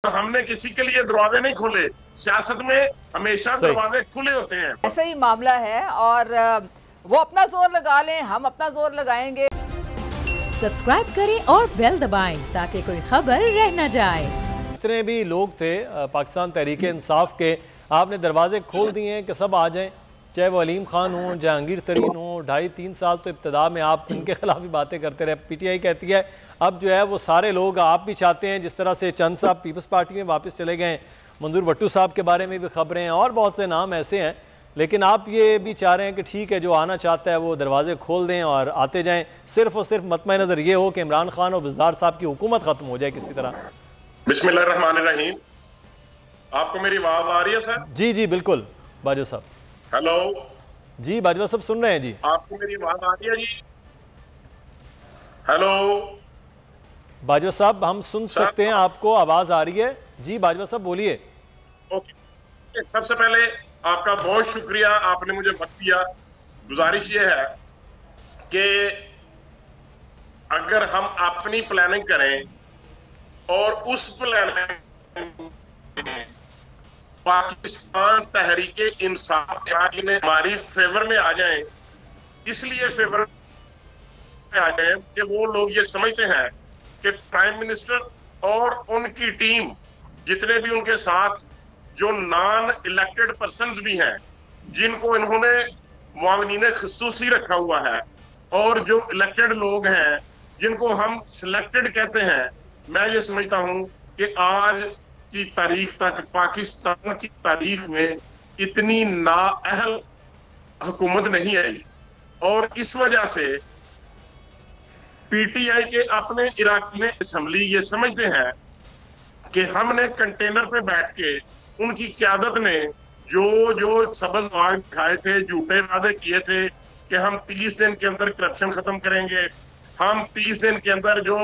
हमने किसी के लिए दरवाजे नहीं खोले। सियासत में हमेशा दरवाजे खुले होते हैं। ऐसा ही मामला है और वो अपना जोर लगा लें, हम अपना जोर लगाएंगे। सब्सक्राइब करें और बेल दबाएं ताकि कोई खबर रह न जाए। जितने भी लोग थे पाकिस्तान तहरीक इंसाफ के, आपने दरवाजे खोल दिए हैं कि सब आ जाएं, चाहे वो अलीम खान हो, जहांगीर तरीन हो। 2.5-3 साल तो इब्तदा में आप इनके खिलाफ ही बातें करते रहे। PTI कहती है अब जो है वो सारे लोग, आप भी चाहते हैं जिस तरह से चंद साहब पीपल्स पार्टी में वापस चले गए, मंजूर भट्टू साहब के बारे में भी खबरें हैं और बहुत से नाम ऐसे हैं, लेकिन आप ये भी चाह रहे हैं कि ठीक है जो आना चाहता है वो दरवाजे खोल दें और आते जाएं, सिर्फ और सिर्फ मतमय नज़र ये हो कि इमरान खान और बिज़दार साहब की हुकूमत ख़त्म हो जाए किसी तरह। बिस्मिल्लाहिर्रहमानिर्रहीम। आपको मेरी आवाज आ रही है सर? जी जी बिल्कुल बाजवा साहब। हेलो जी बाजवा साहब सुन रहे हैं जी। आपको मेरी आवाज आ रही है जी? हेलो बाजवा साहब हम सुन सकते हैं, आपको आवाज़ आ रही है जी। बाजवा साहब बोलिए। ओके, सबसे पहले आपका बहुत शुक्रिया, आपने मुझे वक्त दिया। गुजारिश ये है कि अगर हम अपनी प्लानिंग करें और उस प्लानिंग पाकिस्तान तहरीके इंसाफ में हमारी फेवर में आ जाएं, इसलिए फेवर में आ जाएं कि वो लोग ये समझते हैं कि प्राइम मिनिस्टर और उनकी टीम, जितने भी उनके साथ जो नॉन इलेक्टेड पर्सन्स भी हैं, जिनको इन्होंने मुआविनीन खुसूसी रखा हुआ है, और जो इलेक्टेड लोग हैं जिनको हम सिलेक्टेड कहते हैं, मैं ये समझता हूं कि आज की तारीख तक पाकिस्तान की तारीख में इतनी नाअहल हुकूमत नहीं आई। और इस वजह से PTI के अपने इराक़ में असम्बली ये समझते हैं कि हमने कंटेनर पे बैठ के उनकी क़यादत ने जो जो सबज वाग खाए थे, झूठे वादे किए थे कि हम 30 दिन के अंदर करप्शन खत्म करेंगे, हम 30 दिन के अंदर जो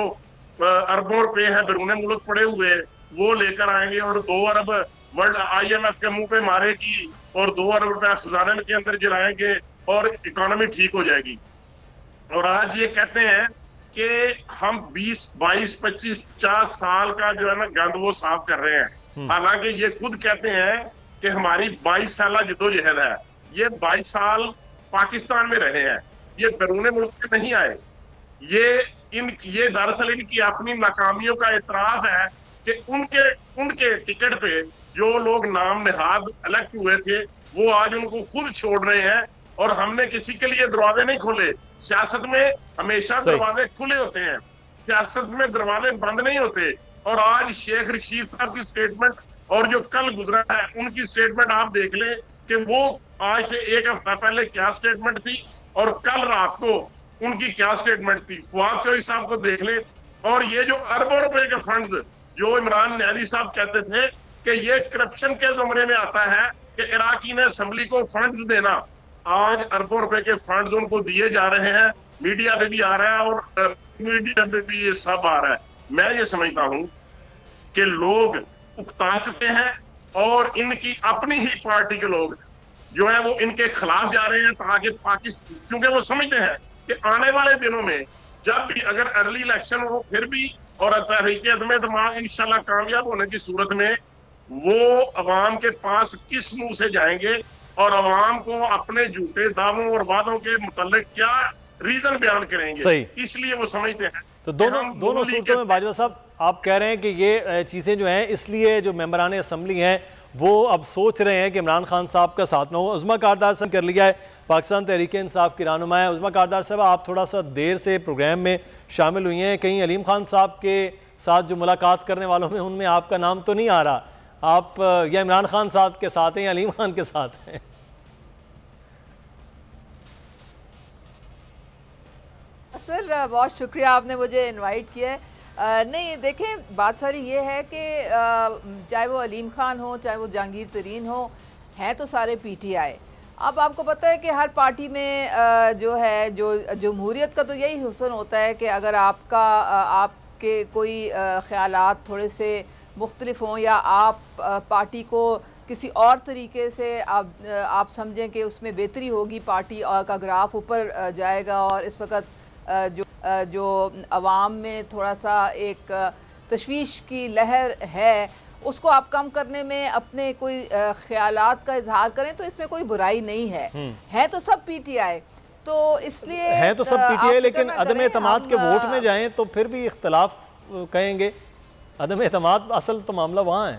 अरबों रुपए हैं बैरून मुल्क पड़े हुए वो लेकर आएंगे और 2 अरब वर्ल्ड IMF के मुंह पे मारेगी और 2 अरब रुपया खजाने के अंदर गिराएंगे और इकोनॉमी ठीक हो जाएगी। और आज ये कहते हैं कि हम 20, 22, 25, 50 साल का जो है ना गंद वो साफ कर रहे हैं। हालांकि ये खुद कहते हैं कि हमारी 22 साल जद्दोजहद है। ये 22 साल पाकिस्तान में रहे हैं, ये बैरून मुल्क से नहीं आए। ये दरअसल इनकी अपनी नाकामियों का एतराफ है कि उनके टिकट पे जो लोग नाम निहाद इलेक्ट हुए थे वो आज उनको खुद छोड़ रहे हैं। और हमने किसी के लिए दरवाजे नहीं खोले। सियासत में हमेशा दरवाजे खुले होते हैं, सियासत में दरवाजे बंद नहीं होते। और आज शेख रशीद साहब की स्टेटमेंट और जो कल गुजरा है उनकी स्टेटमेंट आप देख लें कि वो आज से 1 हफ्ता पहले क्या स्टेटमेंट थी और कल रात को उनकी क्या स्टेटमेंट थी। फवाद चौधरी साहब को देख लें। और ये जो अरबों रुपए के फंड जो इमरान न्याजी साहब कहते थे कि ये करप्शन के जुमरे में आता है कि इराकी ने असम्बली को फंड्स देना, आज अरबों रुपए के फंड्स उनको दिए जा रहे हैं। मीडिया पे भी आ रहा है और मीडिया पे भी ये सब आ रहा है। मैं ये समझता हूं कि लोग उकता चुके हैं और इनकी अपनी ही पार्टी के लोग जो है वो इनके खिलाफ जा रहे हैं ताकि पाकिस्तान, क्योंकि वो समझते हैं कि आने वाले दिनों में जब भी अगर अर्ली इलेक्शन हो फिर भी और तहरीक अदम इंशाल्लाह कामयाब होने की सूरत में वो अवाम के पास किस मुंह से जाएंगे और अवाम को अपने झूठे दावों और वादों के मुतालिक क्या रीजन बयान करेंगे। सही। इसलिए वो समझते हैं। तो दोनों सूरतों में बाजवा साहब आप कह रहे हैं कि ये चीज़ें जो हैं, इसलिए जो मेंबरान असम्बली हैं वो अब सोच रहे हैं कि इमरान खान साहब का साथ ना हो। उज़मा कारदार साहब कर लिया है, पाकिस्तान तहरीक इंसाफ की रहनुमा है। उज़मा कारदार साहब आप थोड़ा सा देर से प्रोग्राम में शामिल हुई हैं, कहीं अलीम खान साहब के साथ जो मुलाकात करने वालों में उनमें आपका नाम तो नहीं आ रहा। आप या इमरान खान साहब के साथ हैं या अलीम खान के साथ हैं? सर बहुत शुक्रिया, आपने मुझे इनवाइट किया है। नहीं देखें, बात सारी ये है कि चाहे वो अलीम खान हो चाहे वो जहांगीर तरीन हो, हैं तो सारे PTI। अब आपको पता है कि हर पार्टी में जो है जो जमहूरियत का तो यही हुस्न होता है कि अगर आपके कोई ख़यालात थोड़े से मुख्तलिफ हों या आप पार्टी को किसी और तरीके से आप समझें कि उसमें बेहतरी होगी, पार्टी का ग्राफ ऊपर जाएगा। और इस वक्त जो आवाम में थोड़ा सा एक तशवीश की लहर है उसको आप कम करने में अपने कोई ख्यालात का इजहार करें तो इसमें कोई बुराई नहीं है तो सब पीटीआई, तो इसलिए है तो सब पीटीआई, लेकिन अदम एतमाद के वोट में जाएं तो फिर भी इख्तलाफ कहेंगे। अदम एतमाद असल तो मामला वहाँ है।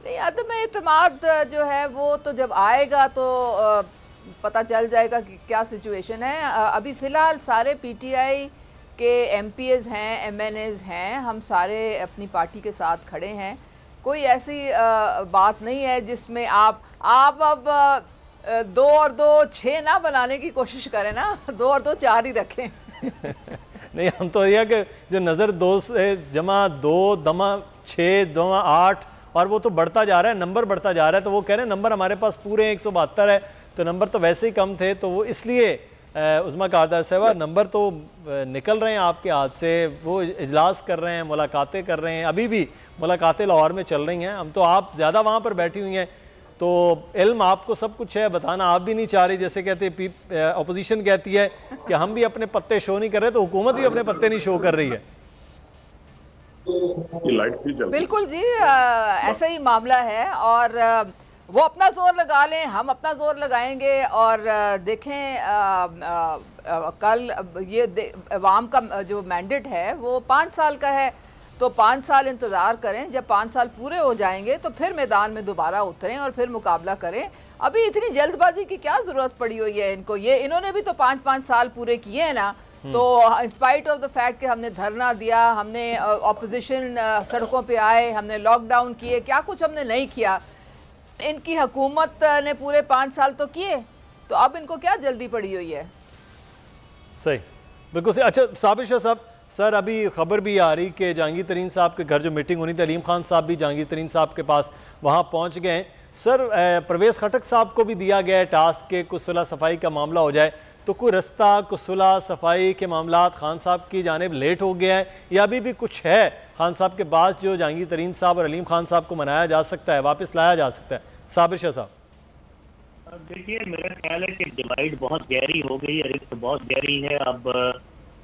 नहीं, अदम एतमाद जो है वो तो जब आएगा तो पता चल जाएगा कि क्या सिचुएशन है। अभी फ़िलहाल सारे पीटीआई के एमपीएस हैं, एमएनएस हैं, हम सारे अपनी पार्टी के साथ खड़े हैं। कोई ऐसी बात नहीं है जिसमें आप अब 2 और 2 6 ना बनाने की कोशिश करें ना, 2 और 2 4 ही रखें। नहीं, हम तो यह कि जो नज़र 2 से जमा 2 दमा 6 दमा 8 और वो तो बढ़ता जा रहा है, नंबर बढ़ता जा रहा है, तो वो कह रहे हैं नंबर हमारे पास पूरे 172 है, तो नंबर तो वैसे ही कम थे, तो वो इसलिए उस्मा कारदार साहबा नंबर तो निकल रहे हैं आपके हाथ से। वो इजलास कर रहे हैं, मुलाकातें कर रहे हैं, अभी भी मुलाकातें लाहौर में चल रही हैं। हम तो आप ज़्यादा वहाँ पर बैठी हुई हैं तो इल्म आपको सब कुछ है, बताना आप भी नहीं चाह रही। जैसे कहते अपोजिशन कहती है कि हम भी अपने पत्ते शो नहीं कर रहे, तो हुकूमत भी अपने पत्ते नहीं शो कर रही है। बिल्कुल जी, ऐसा ही मामला है और वो अपना जोर लगा लें, हम अपना जोर लगाएंगे और देखें कल ये अवाम का जो मैंडेट है वो 5 साल का है, तो 5 साल इंतज़ार करें। जब 5 साल पूरे हो जाएंगे तो फिर मैदान में दोबारा उतरें और फिर मुकाबला करें। अभी इतनी जल्दबाजी की क्या ज़रूरत पड़ी हुई है इनको? ये इन्होंने भी तो 5-5 साल पूरे किए हैं ना, तो इंस्पाइट ऑफ द फैक्ट कि हमने धरना दिया, हमने अपोजिशन सड़कों पे आए, हमने लॉकडाउन किए, क्या कुछ हमने नहीं किया। इनकी हुकूमत ने पूरे 5 साल तो किए, तो अब इनको क्या जल्दी पड़ी हुई है? सही, बिल्कुल सही। अच्छा साबिर शाह साहब, सर अभी खबर भी आ रही कि जहांगीर तरीन साहब के घर जो मीटिंग होनी थी, अलीम खान साहब भी जहांगीर तरीन साहब के पास वहाँ पहुँच गए। सर परवेज़ खटक साहब को भी दिया गया है टास्क के कुछ सुलह सफाई का मामला हो जाए, तो कोई रास्ता कुछ सुलह सफाई के मामला खान साहब की जानिब लेट हो गया है या अभी भी कुछ है खान साहब के पास जो जहांगीर तरीन साहब और अलीम खान साहब को मनाया जा सकता है, वापस लाया जा सकता है? साबिर शाह साहब, देखिए मेरा ख्याल है कि डिवाइड बहुत गहरी हो गई है, रिश्त बहुत गहरी है। अब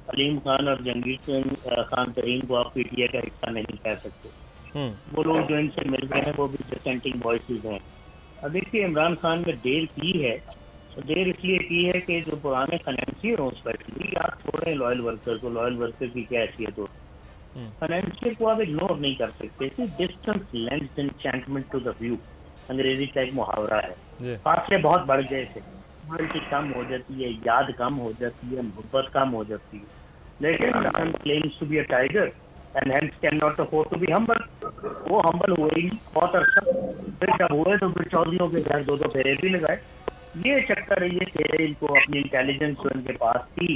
अलीम खान और जहांगीर खान तरीन को आप पीटीआई का हिस्सा नहीं कह सकते। वो लोग जो इनसे मिल रहे हैं वो भी डिसेंटिंग वॉइसेस हैं। अब देखिए इमरान खान ने देर की है, तो देर इसलिए की है कि जो पुराने फाइनेंशियर हों, स्पेशली आप छोड़ें लॉयल वर्कर को, लॉयल वर्कर की क्या हैसियत हो, फाइनेंशियर को आप इग्नोर नहीं कर सकते। Distance lends enchantment to the view, अंग्रेजी का एक मुहावरा है। फासले बहुत बढ़ गए थे, क्वालिटी कम हो जाती है, याद कम हो जाती है, मोहब्बत कम हो जाती है। लेकिन claims to be a tiger and hence can not afford to be humble. वो हम्बल हुए ही बहुत अर्सा, फिर जब हुए तो फिर चौधरियों के घर 2-2 फेरे भी लगाए। ये चक्कर ये थे इनको अपनी इंटेलिजेंस जो इनके पास थी,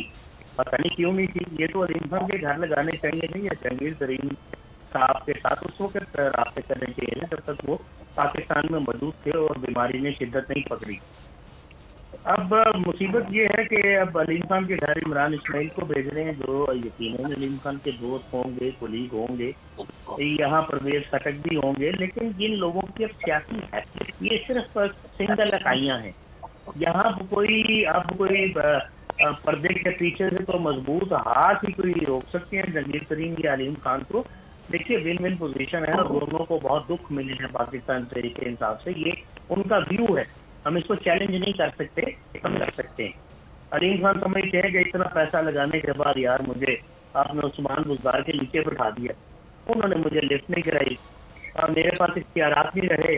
पता नहीं क्यों नहीं थी। ये तो अलीम खान के घर लगाने चाहिए नहीं है, जहांगीर तरीन साहब के साथ उस वक्त रास्ते करने चाहिए जब तक वो पाकिस्तान में मौजूद थे और बीमारी ने शिद्दत नहीं पकड़ी। अब मुसीबत ये है कि अब अलीम खान के घर इमरान इस्माइल को भेज रहे हैं, जो यकीनन अलीम खान के दोस्त होंगे, कुलीग होंगे, यहाँ परवेज खटक भी होंगे, लेकिन जिन लोगों की अब सियासी हैसियत ये सिर्फ सिंगल इकाइयाँ हैं। यहाँ कोई पर्दे के पीछे से तो मजबूत हाथ ही कोई रोक सकते हैं जहांगीर तरीन या अलीम खान को। देखिए विन विन पोजीशन है और दोनों को बहुत दुख मिले हैं पाकिस्तान तरीके इंसाफ से, ये उनका व्यू है, हम इसको चैलेंज नहीं कर सकते, हम कर सकते हैं। अलीम खान समझते हैं कि इतना पैसा लगाने के बाद यार मुझे आपने उस्मान बुज़दार के नीचे बैठा दिया, उन्होंने मुझे लिफ्ट नहीं कराई और मेरे पास इख्तियारात नहीं रहे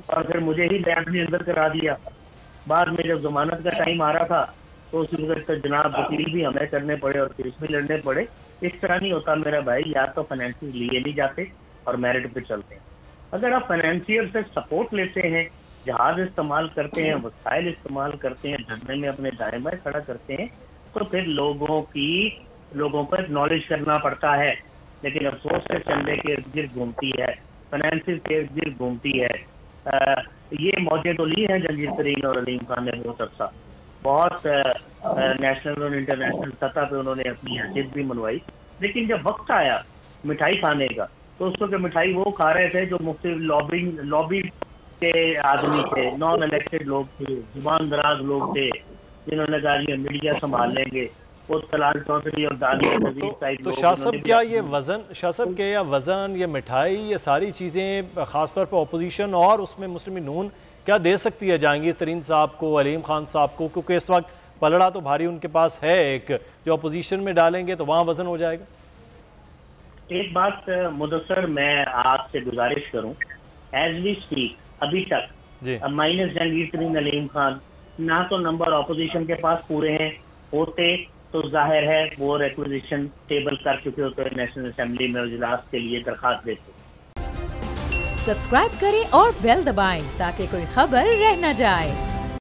और फिर मुझे ही लैब में अंदर करा दिया। बाद में जब जमानत का टाइम आ रहा था तो उस वक्त जनाब वकील भी हमें करने पड़े और केस भी लड़ने पड़े। इस तरह नहीं होता मेरा भाई, या तो फाइनेंशियल लिए नहीं जाते और मेरिट पे चलते हैं। अगर आप फाइनेंशियल से सपोर्ट लेते हैं, जहाज इस्तेमाल करते हैं, वसाइल इस्तेमाल करते हैं, धरने में अपने दाएं बाएं खड़ा करते हैं, तो फिर लोगों को एक्नॉलेज करना पड़ता है। लेकिन अफसोस से चंदे के इर्द गिर्द घूमती है, फाइनेंशियल के इर्द गिर्द घूमती है। ये मौजे तो ली है जहांगीर तरीन और अलीम खान ने बहुत अच्छा, बहुत नेशनल और इंटरनेशनल सतह पे उन्होंने अपनी हैसियत भी मनवाई। लेकिन जब वक्त आया मिठाई खाने का तो उस वक्त मिठाई वो खा रहे थे जो मुख्तलिफ लॉबी के आदमी थे, नॉन इलेक्टेड लोग थे, जुबान दराज लोग थे, जिन्होंने कहा ये मीडिया संभाल लेंगे, वो तलाल चौधरी और दानिया नजीर साहिब तो लोग, शाह साहब उन्होंने क्या भी ये वज़न, शाह साहब के या वज़न, ये मिठाई, ये सारी चीज़ें ख़ासतौर पर अपोजिशन और उसमें मुस्लिम नून क्या दे सकती है जहांगीर तरीन साहब को, अलीम खान साहब को? क्योंकि इस वक्त पलड़ा तो भारी उनके पास है, एक जो अपोजिशन में डालेंगे तो वहाँ वज़न हो जाएगा। एक बात मुदस्सर मैं आपसे गुजारिश करूं, एज वी स्पीक अभी तक जी माइनस जहांगीर तरीन, अलीम खान, ना तो नंबर ऑपोजिशन के पास पूरे हैं, होते तो जाहिर है वो रिक्विजिशन टेबल कर चुके होते, नेशनल असेंबली में इजलास के लिए दरखास्त देते। सब्सक्राइब करें और बेल दबाएं ताकि कोई खबर रह न जाए।